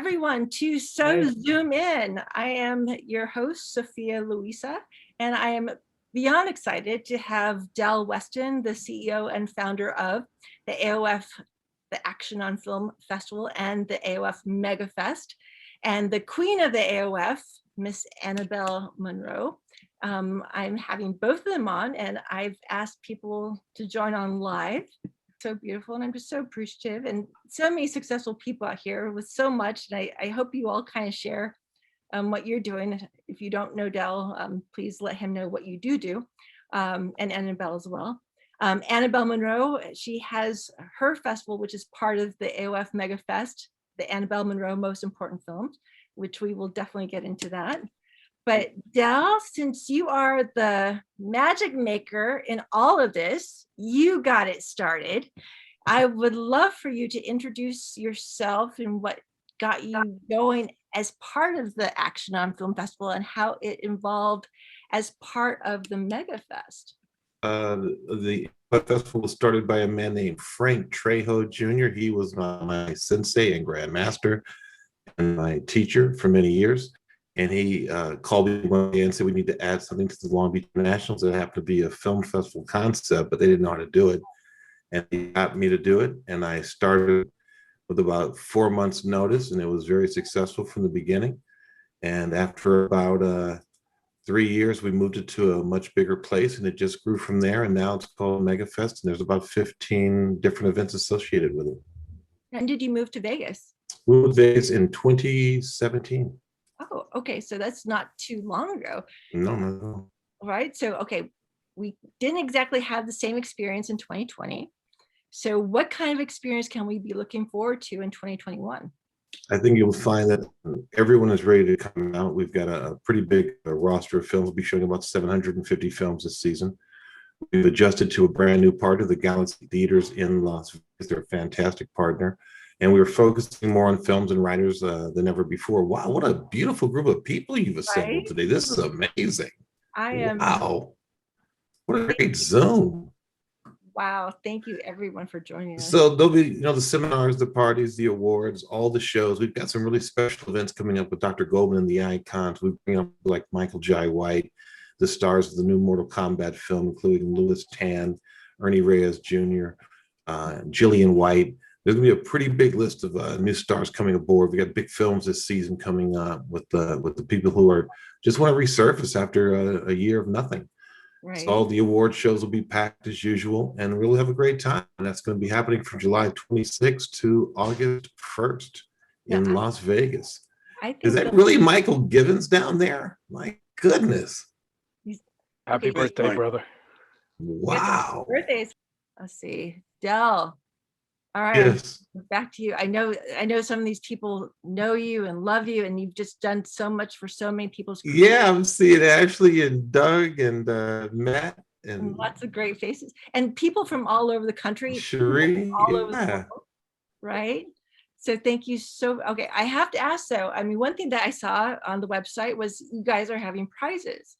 everyone to So Zoom In. I am your host, Sophia Louisa, and I am beyond excited to have Del Weston, the CEO and founder of the AOF, the Action on Film Festival, and the AOF MegaFest, and the queen of the AOF, Miss Anabelle Munro. I'm having both of them on, and I've asked people to join on live. So beautiful, and I'm just so appreciative, and so many successful people out here with so much, and I hope you all kind of share what you're doing. If you don't know Del, please let him know what you do, and Anabelle as well. Anabelle Munro, she has her festival, which is part of the AOF MegaFest, the Anabelle Munro Most Important Films, which we will definitely get into that. But Del, since you are the magic maker in all of this, you got it started. I would love for you to introduce yourself and what got you going as part of the Action on Film Festival and how it involved as part of the MegaFest. The festival was started by a man named Frank Trejo Jr. He was my sensei and grandmaster and my teacher for many years. And he called me one day and said, we need to add something to the Long Beach Nationals. It happened to be a film festival concept, but they didn't know how to do it. And he got me to do it. And I started with about 4 months notice, and it was very successful from the beginning. And after about 3 years, we moved it to a much bigger place, and it just grew from there. And now it's called MegaFest, and there's about 15 different events associated with it. When did you move to Vegas? We moved to Vegas in 2017. Oh, okay. So that's not too long ago. No. Right. So, okay, we didn't exactly have the same experience in 2020. So what kind of experience can we be looking forward to in 2021? I think you'll find that everyone is ready to come out. We've got a pretty big roster of films. We'll be showing about 750 films this season. We've adjusted to a brand new partner, the Galaxy Theaters in Las Vegas. They're a fantastic partner. And we're focusing more on films and writers than ever before. Wow, what a beautiful group of people you've assembled today. This is amazing. Wow. What a great Zoom. Wow, thank you everyone for joining us. So there'll be, the seminars, the parties, the awards, all the shows. We've got some really special events coming up with Dr. Goldman and the Icons. We bring up like Michael Jai White, the stars of the new Mortal Kombat film, including Louis Tan, Ernie Reyes Jr., Jillian White. There's gonna be a pretty big list of new stars coming aboard. We got big films this season coming up with the people who are just want to resurface after a year of nothing. Right. So all the award shows will be packed as usual, and we'll have a great time. And that's going to be happening from July 26th to August 1st in Las Vegas. Is that really Michael Givens down there? My goodness. Happy birthday, brother. Wow. Birthdays. Let's see. Del. All right, yes. Back to you. I know some of these people know you and love you, and you've just done so much for so many people's careers. Yeah, I'm seeing Ashley and Doug and Matt and lots of great faces and people from all over the country. Sheree, all over the world, right? So thank you okay, I have to ask though, I mean, one thing that I saw on the website was you guys are having prizes.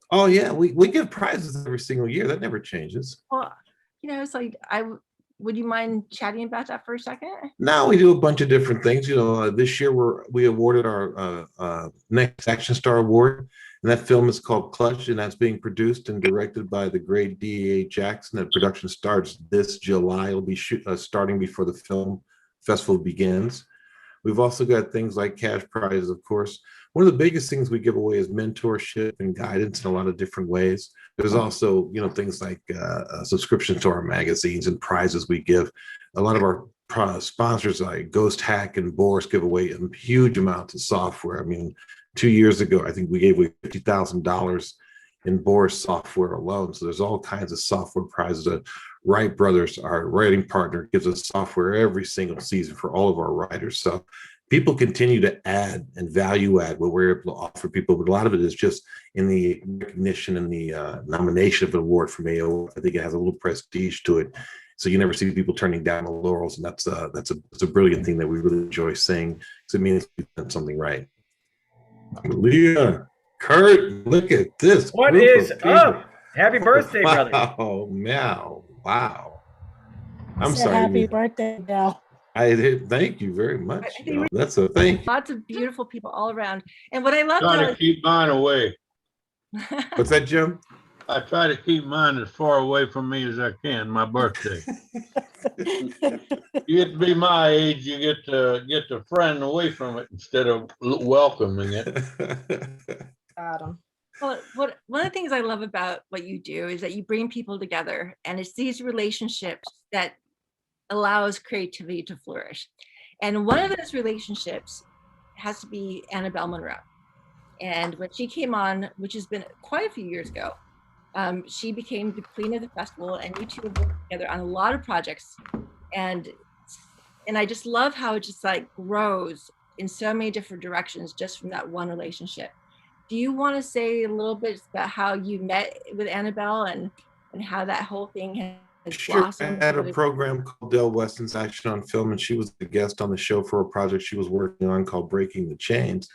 Oh yeah, we give prizes every single year. That never changes. Well, it's like would you mind chatting about that for a second? No, we do a bunch of different things. This year we awarded our Next Action Star Award, and that film is called Clutch, and that's being produced and directed by the great D.A. Jackson. That production starts this July. It'll be starting before the film festival begins. We've also got things like cash prizes, of course. One of the biggest things we give away is mentorship and guidance in a lot of different ways. There's also, things like subscriptions to our magazines and prizes we give. A lot of our sponsors like Ghost Hack and Boris give away huge amounts of software. I mean, 2 years ago, I think we gave away $50,000 in Boris software alone. So there's all kinds of software prizes. Wright Brothers, our writing partner, gives us software every single season for all of our writers. So people continue to add and value add what we're able to offer people, but a lot of it is just in the recognition and the nomination of an award from AO. I think it has a little prestige to it. So you never see people turning down the laurels, and that's a brilliant thing that we really enjoy seeing, because it means we've done something right. Leah, Kurt, look at this. What is up? Happy birthday, brother. Oh, meow. Wow. I'm sorry. Happy birthday, Del. I did. Thank you very much. That's a thing. Lots of beautiful people all around. And what I love Try to keep mine away. What's that, Jim? I try to keep mine as far away from me as I can. My birthday. You get to be my age, you get to friend away from it instead of welcoming it. Adam. Well, one of the things I love about what you do is that you bring people together, and it's these relationships that allows creativity to flourish. And one of those relationships has to be Anabelle Munro. And when she came on, which has been quite a few years ago, she became the queen of the festival, and you two have worked together on a lot of projects. And I just love how it just like grows in so many different directions just from that one relationship. Do you want to say a little bit about how you met with Anabelle and how that whole thing has blossomed? I had a program called Weston's Action on Film, and she was a guest on the show for a project she was working on called Breaking the Chains.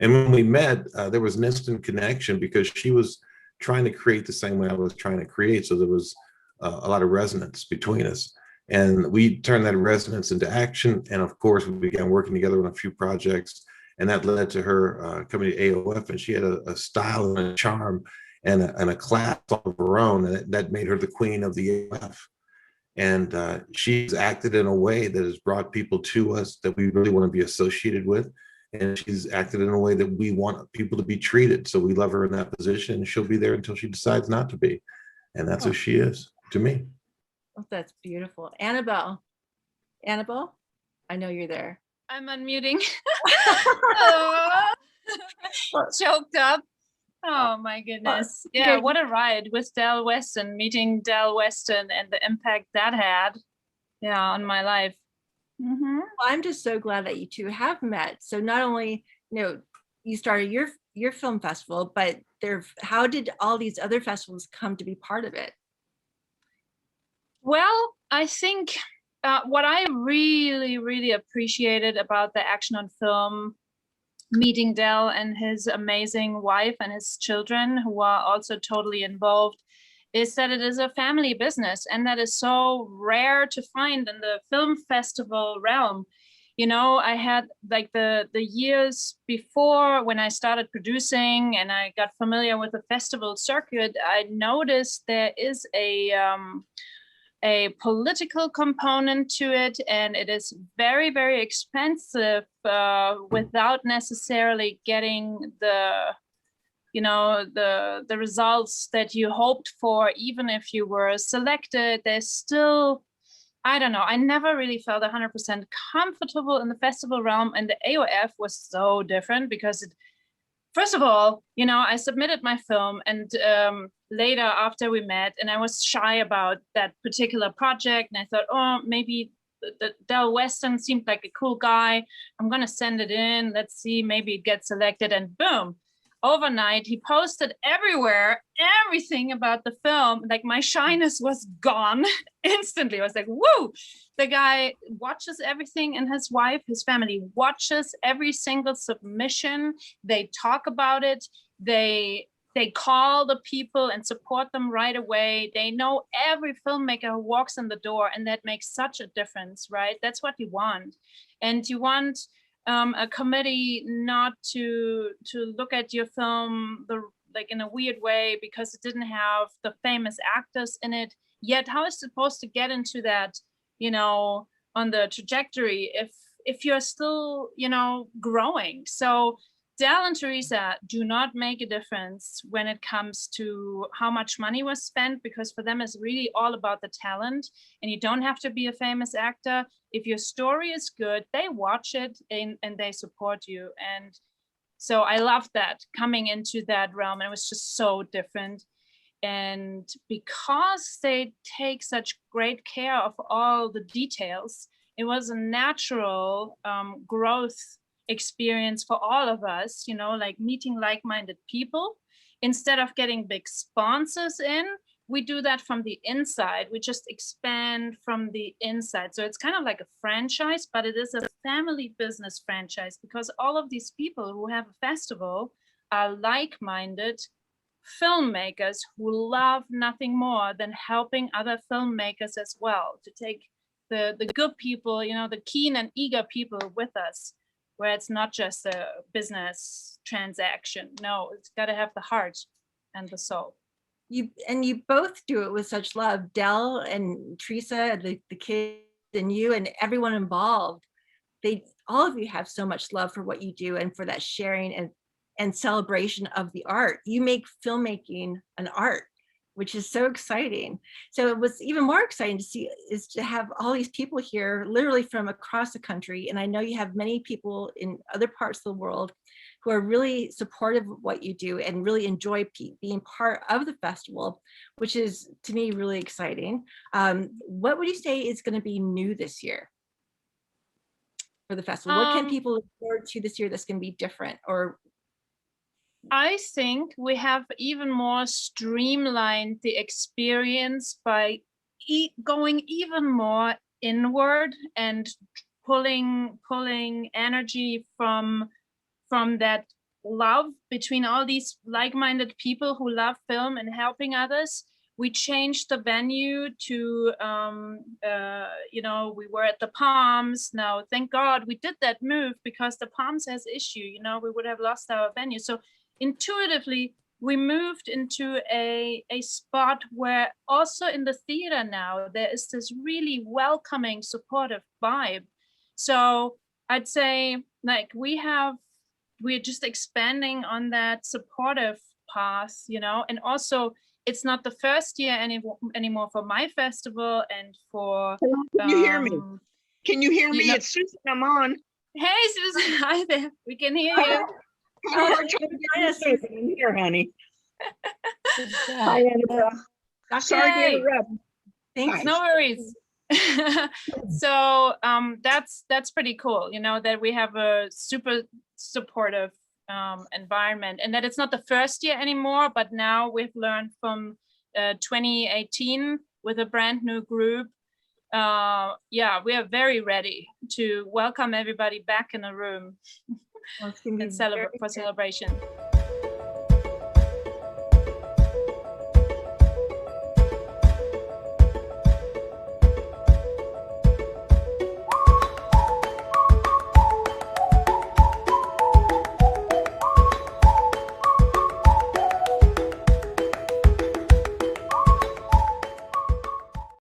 And when we met, there was an instant connection because she was trying to create the same way I was trying to create. So there was a lot of resonance between us. And we turned that resonance into action. And of course, we began working together on a few projects. And that led to her coming to AOF. And she had a style and a charm and a class of her own. And that made her the queen of the AOF. And she's acted in a way that has brought people to us that we really want to be associated with. And she's acted in a way that we want people to be treated. So we love her in that position, and she'll be there until she decides not to be. And that's who she is to me. Oh, that's beautiful. Anabelle, I know you're there. I'm unmuting. Choked up. Oh my goodness. Yeah, what a ride with Del Weston, meeting Del Weston and the impact that had, on my life. Well, I'm just so glad that you two have met. So not only, you started your film festival, but how did all these other festivals come to be part of it? Well, I think what I really, really appreciated about the Action on Film, meeting Del and his amazing wife and his children who are also totally involved, is that it is a family business, and that is so rare to find in the film festival realm. I had like the years before when I started producing and I got familiar with the festival circuit, I noticed there is a political component to it, and it is very, very expensive without necessarily getting the results that you hoped for. Even if you were selected, there's still, I don't know, I never really felt 100% comfortable in the festival realm, and the AOF was so different because first of all, I submitted my film, and later after we met, and I was shy about that particular project, and I thought, oh, maybe Del Weston seemed like a cool guy. I'm gonna send it in. Let's see, maybe it gets selected, and boom. Overnight, he posted everywhere, everything about the film. Like my shyness was gone instantly. I was like, woo, the guy watches everything, and his wife, his family watches every single submission. They talk about it. They call the people and support them right away. They know every filmmaker who walks in the door, and that makes such a difference, right? That's what you want. And you want a committee not to look at your film like in a weird way because it didn't have the famous actors in it. Yet how is it supposed to get into that, on the trajectory if you're still, growing? So Del and Teresa do not make a difference when it comes to how much money was spent, because for them it's really all about the talent, and you don't have to be a famous actor. If your story is good, they watch it and they support you. And so I loved that coming into that realm, and it was just so different. And because they take such great care of all the details, it was a natural growth experience for all of us, like meeting like-minded people. Instead of getting big sponsors in, we do that from the inside. We just expand from the inside. So it's kind of like a franchise, but it is a family business franchise, because all of these people who have a festival are like-minded filmmakers who love nothing more than helping other filmmakers as well to take the good people, you know, the keen and eager people with us, where it's not just a business transaction. No, it's got to have the heart and the soul. You both do it with such love, Del and Teresa, the kids, and you and everyone involved. All of you have so much love for what you do and for that sharing and celebration of the art. You make filmmaking an art, which is so exciting. So it was even more exciting to see is to have all these people here literally from across the country. And I know you have many people in other parts of the world who are really supportive of what you do and really enjoy being part of the festival, which is to me really exciting. What would you say is going to be new this year for the festival? What can people look forward to this year that's going to be different? Or I think we have even more streamlined the experience by going even more inward and pulling energy from that love between all these like-minded people who love film and helping others. We changed the venue to, you know, we were at the Palms. Now, thank God we did that move, because the Palms has issue, you know, we would have lost our venue. So intuitively, we moved into a spot where also in the theater now, there is this really welcoming, supportive vibe. So I'd say, like, we're just expanding on that supportive path, you know, and also it's not the first year anymore for my festival and for. Can you hear me? Can you hear me? You know, it's Susan. I'm on. Hey, Susan. Hi there. We can hear you. I'm here, honey. Hi, Annabelle. Sorry to interrupt. thanks. No worries. So that's pretty cool, you know, that we have a super supportive environment, and that it's not the first year anymore, but now we've learned from 2018 with a brand new group. Yeah, we are very ready to welcome everybody back in the room and celebrate for celebration.